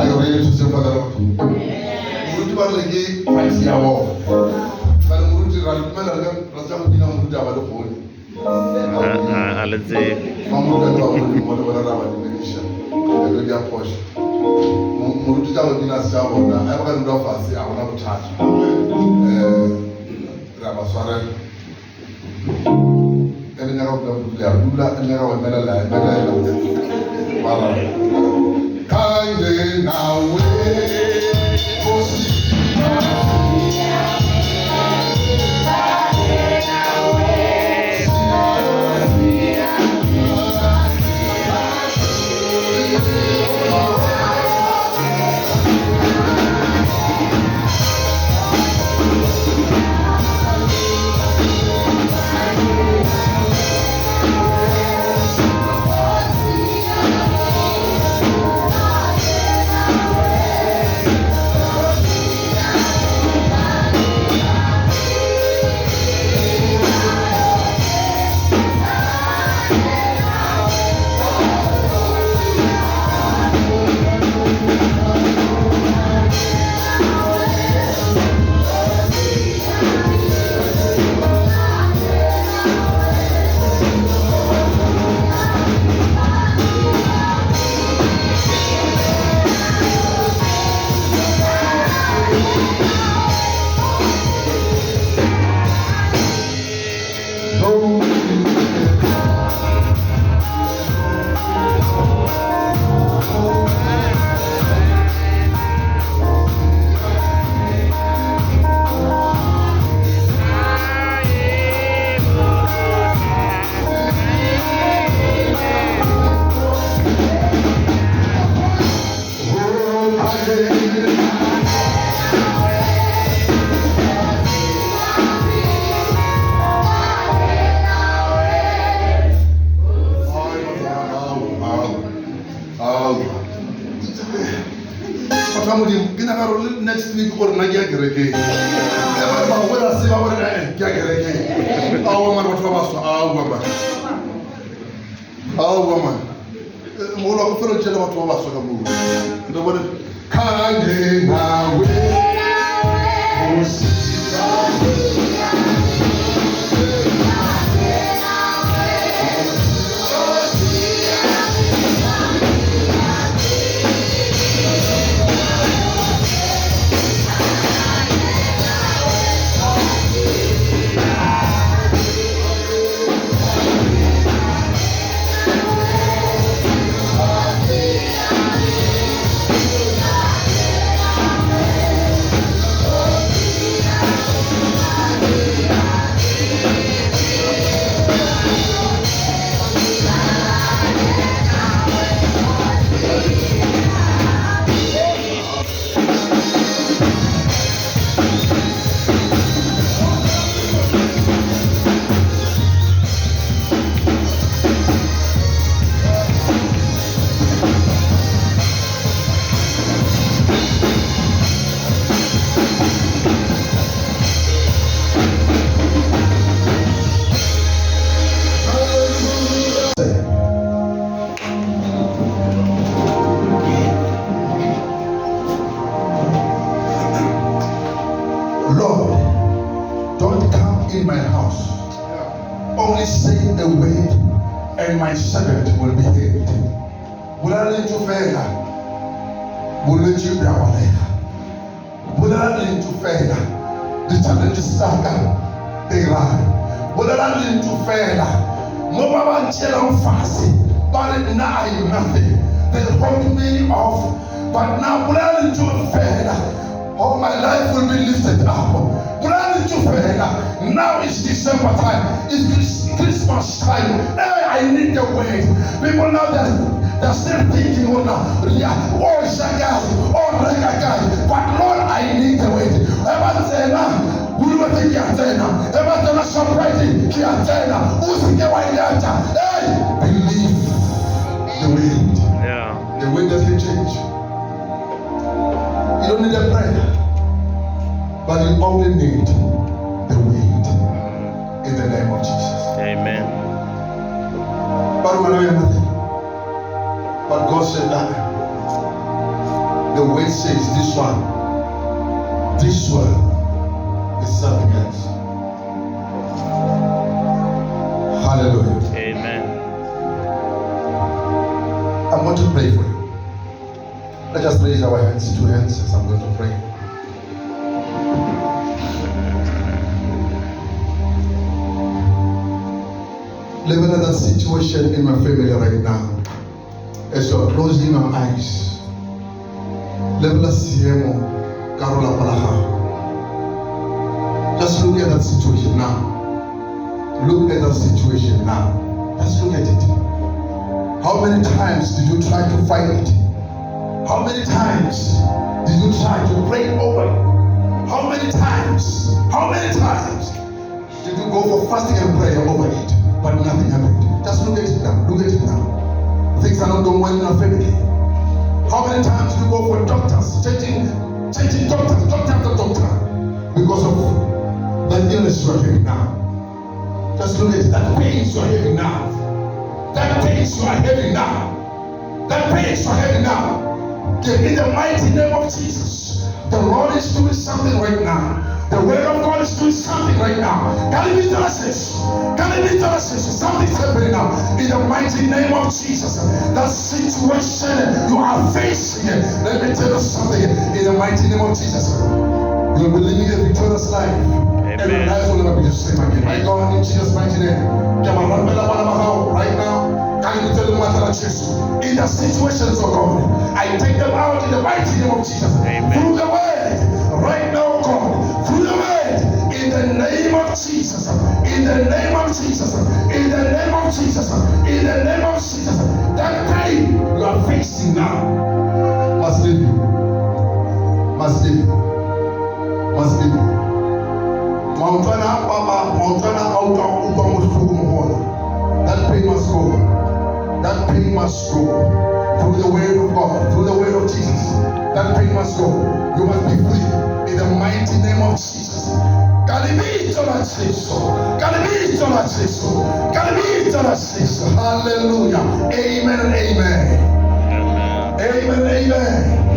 Are you ready to sing for the Lord? Muruti ba lagi fancy awo. Kalau muruti ralu mana lagi rasa mungkin muruti apa tu pun. Aladzi. Kamu kan tahu muruti mana ramai di Indonesia. Itu dia posh. Muruti tahu di nasi awo na. Aku kan udah fancy awo na bercharge. Ramai suara. Ini nggak ada bulan. Bulan ini nggak ada mana lah. Malah. Kindly now next week or na ya gereke ba wala se ba wala ya gereke awu man watu ba so awu man mo lo ko fero chela watu ba so ka mu ndo wala kanje na we in my house. Only say a word, and my servant will be healed. Bulala ntufela, buluthu byabaleka. Bulala ntufela, the challenges saka tirana. Bulala ntufela, ngoba bantshela umfasi, but now I am nothing. They hold me off, but now bulala ntufela. Oh, my life will be lifted up. Now it's December time. It's Christmas time. Hey, I need the word. People now they're still thinking, oh, Shagai, oh, Regagai. But Lord, I need the word. We will take Kiatena. Ever celebrating Kiatena. Hey, believe the wind. Yeah. The wind doesn't change. You don't need a prayer, but you only need the wind in the name of Jesus. Amen. But we know nothing. But God said that the wind says this one is something else. Hallelujah. Amen. I'm going to pray for you. Let us raise our hands, 2 hands, as I'm going to pray. Living in that situation in my family right now, as you're closing your eyes, level a CMO, Carola Palaha. Just look at that situation now. Look at that situation now. Just look at it. How many times did you try to fight it? How many times did you try to pray over it? How many times did you go for fasting and prayer over it? But nothing happened. Just look at it now. Look at it now. Things are not going well in our family. How many times did you go for doctors, changing doctor after doctor, because of that illness you are having now? Just look at it. That pain you are having now. That pain you are having now. That pain you are having now. In the mighty name of Jesus, the Lord is doing something right now. The word of God is doing something right now. Can it be justice? Something's happening now. In the mighty name of Jesus, that situation you are facing, let me tell you something. In the mighty name of Jesus, you'll be living a victorious life. Amen. And your life will never be the same again. Right now, in Jesus' mighty name. Right now, can you tell them what I choose? In the situations of God, I take them out in the mighty name of Jesus. Amen. Through the word, right now, God, through the word, in the name of Jesus, in the name of Jesus, in the name of Jesus, in the name of Jesus, that pain you are facing now must leave you. Must leave you. Must leave you. Montana, Papa, Montana, that pain must go. That pain must go. Through the word of God, through the word of Jesus. That pain must go. You must be free in the mighty name of Jesus. Hallelujah. Amen and amen. Amen. Amen and amen.